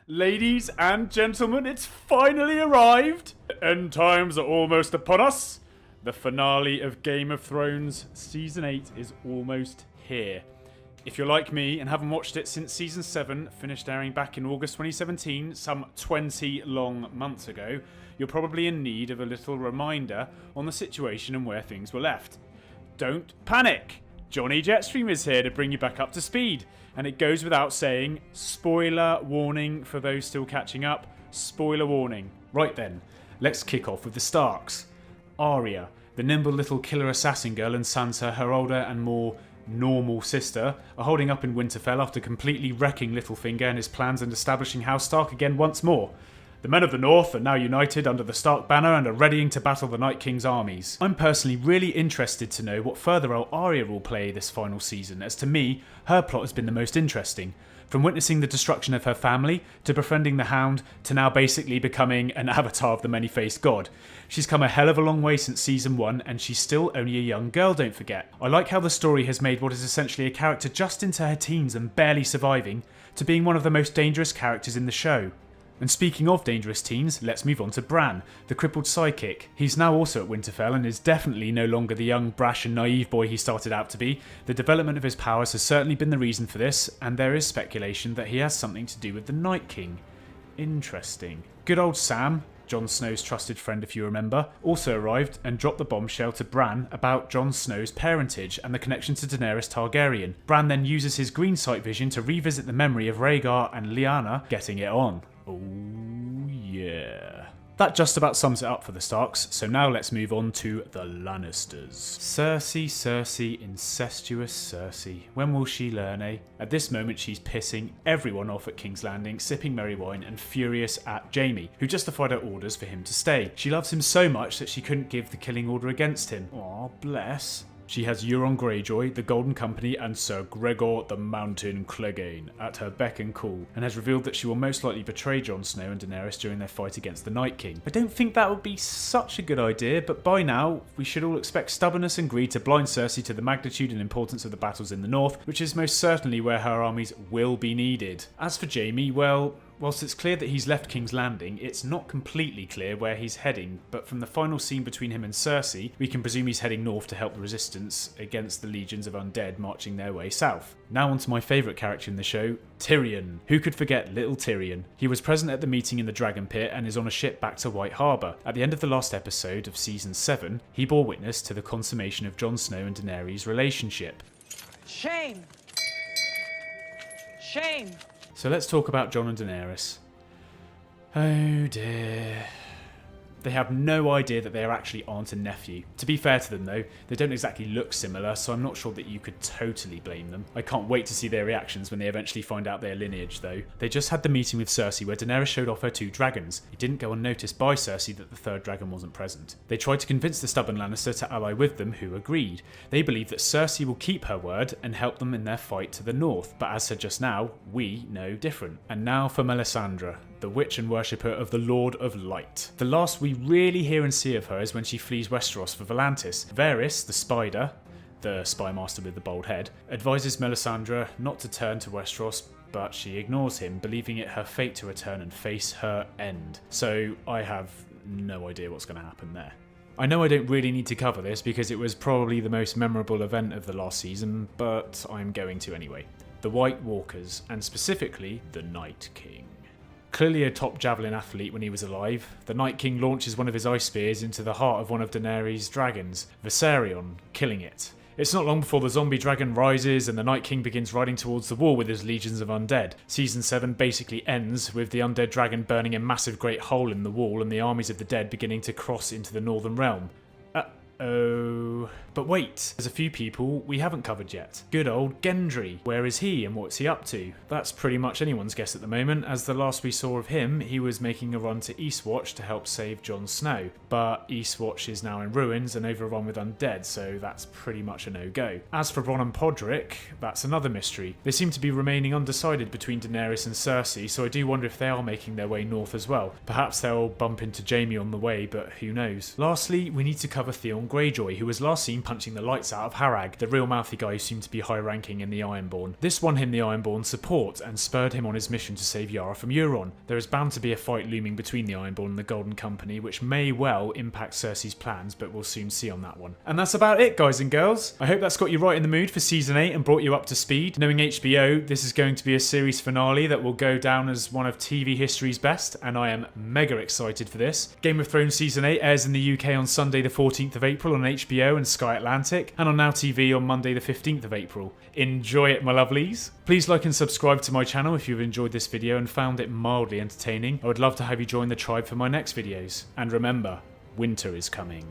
Ladies and gentlemen, it's finally arrived! End times are almost upon us. The finale of Game of Thrones Season 8 is almost here. If you're like me and haven't watched it since Season 7 finished airing back in August 2017, some 20 long months ago, you're probably in need of a little reminder on the situation and where things were left. Don't panic! Johnny Jetstream is here to bring you back up to speed. And it goes without saying, spoiler warning for those still catching up, spoiler warning. Right then, let's kick off with the Starks. Arya, the nimble little killer assassin girl, and Sansa, her older and more normal sister, are holding up in Winterfell after completely wrecking Littlefinger and his plans and establishing House Stark again once more. The men of the North are now united under the Stark banner and are readying to battle the Night King's armies. I'm personally really interested to know what further role Arya will play this final season, as to me, her plot has been the most interesting. From witnessing the destruction of her family, to befriending the Hound, to now basically becoming an avatar of the many-faced god. She's come a hell of a long way since Season 1, and she's still only a young girl, don't forget. I like how the story has made what is essentially a character just into her teens and barely surviving, to being one of the most dangerous characters in the show. And speaking of dangerous teens, let's move on to Bran, the crippled sidekick. He's now also at Winterfell and is definitely no longer the young, brash and naive boy he started out to be. The development of his powers has certainly been the reason for this, and there is speculation that he has something to do with the Night King. Interesting. Good old Sam, Jon Snow's trusted friend if you remember, also arrived and dropped the bombshell to Bran about Jon Snow's parentage and the connection to Daenerys Targaryen. Bran then uses his green sight vision to revisit the memory of Rhaegar and Lyanna getting it on. Oh yeah. That just about sums it up for the Starks, so now let's move on to the Lannisters. Cersei, incestuous Cersei. When will she learn, eh? At this moment she's pissing everyone off at King's Landing, sipping merry wine and furious at Jaime, who justified her orders for him to stay. She loves him so much that she couldn't give the killing order against him. Aw, bless. She has Euron Greyjoy, the Golden Company, and Sir Gregor the Mountain Clegane at her beck and call, and has revealed that she will most likely betray Jon Snow and Daenerys during their fight against the Night King. I don't think that would be such a good idea, but by now, we should all expect stubbornness and greed to blind Cersei to the magnitude and importance of the battles in the north, which is most certainly where her armies will be needed. As for Jaime, well, whilst it's clear that he's left King's Landing, it's not completely clear where he's heading, but from the final scene between him and Cersei, we can presume he's heading north to help the resistance against the legions of undead marching their way south. Now on to my favourite character in the show, Tyrion. Who could forget little Tyrion? He was present at the meeting in the Dragon Pit and is on a ship back to White Harbour. At the end of the last episode of Season 7, he bore witness to the consummation of Jon Snow and Daenerys' relationship. Shame! Shame! So let's talk about Jon and Daenerys. Oh dear. They have no idea that they are actually aunt and nephew. To be fair to them though, they don't exactly look similar, so I'm not sure that you could totally blame them. I can't wait to see their reactions when they eventually find out their lineage though. They just had the meeting with Cersei where Daenerys showed off her 2 dragons. It didn't go unnoticed by Cersei that the 3rd dragon wasn't present. They tried to convince the stubborn Lannister to ally with them, who agreed. They believe that Cersei will keep her word and help them in their fight to the north, but as said just now, we know different. And now for Melisandre, the witch and worshipper of the Lord of Light. The last we really hear and see of her is when she flees Westeros for Volantis. Varys, the spider, the spy master with the bald head, advises Melisandre not to turn to Westeros, but she ignores him, believing it her fate to return and face her end. So I have no idea what's going to happen there. I know I don't really need to cover this because it was probably the most memorable event of the last season, but I'm going to anyway. The White Walkers, and specifically the Night King. Clearly a top javelin athlete when he was alive, the Night King launches one of his ice spears into the heart of one of Daenerys' dragons, Viserion, killing it. It's not long before the zombie dragon rises and the Night King begins riding towards the wall with his legions of undead. Season 7 basically ends with the undead dragon burning a massive great hole in the wall and the armies of the dead beginning to cross into the Northern Realm. Uh-oh. But wait, there's a few people we haven't covered yet. Good old Gendry. Where is he and what's he up to? That's pretty much anyone's guess at the moment, as the last we saw of him, he was making a run to Eastwatch to help save Jon Snow. But Eastwatch is now in ruins and overrun with undead, so that's pretty much a no-go. As for Bronn and Podrick, that's another mystery. They seem to be remaining undecided between Daenerys and Cersei, so I do wonder if they are making their way north as well. Perhaps they'll bump into Jaime on the way, but who knows. Lastly, we need to cover Theon Greyjoy, who was last seen punching the lights out of Harag, the real mouthy guy who seemed to be high-ranking in the Ironborn. This won him the Ironborn support and spurred him on his mission to save Yara from Euron. There is bound to be a fight looming between the Ironborn and the Golden Company, which may well impact Cersei's plans, but we'll soon see on that one. And that's about it, guys and girls. I hope that's got you right in the mood for Season 8 and brought you up to speed. Knowing HBO, this is going to be a series finale that will go down as one of TV history's best, and I am mega excited for this. Game of Thrones Season 8 airs in the UK on Sunday the 14th of April on HBO and Sky Atlantic, and on Now TV on Monday the 15th of April. Enjoy it, my lovelies. Please like and subscribe to my channel if you've enjoyed this video and found it mildly entertaining. I would love to have you join the tribe for my next videos. And remember, winter is coming.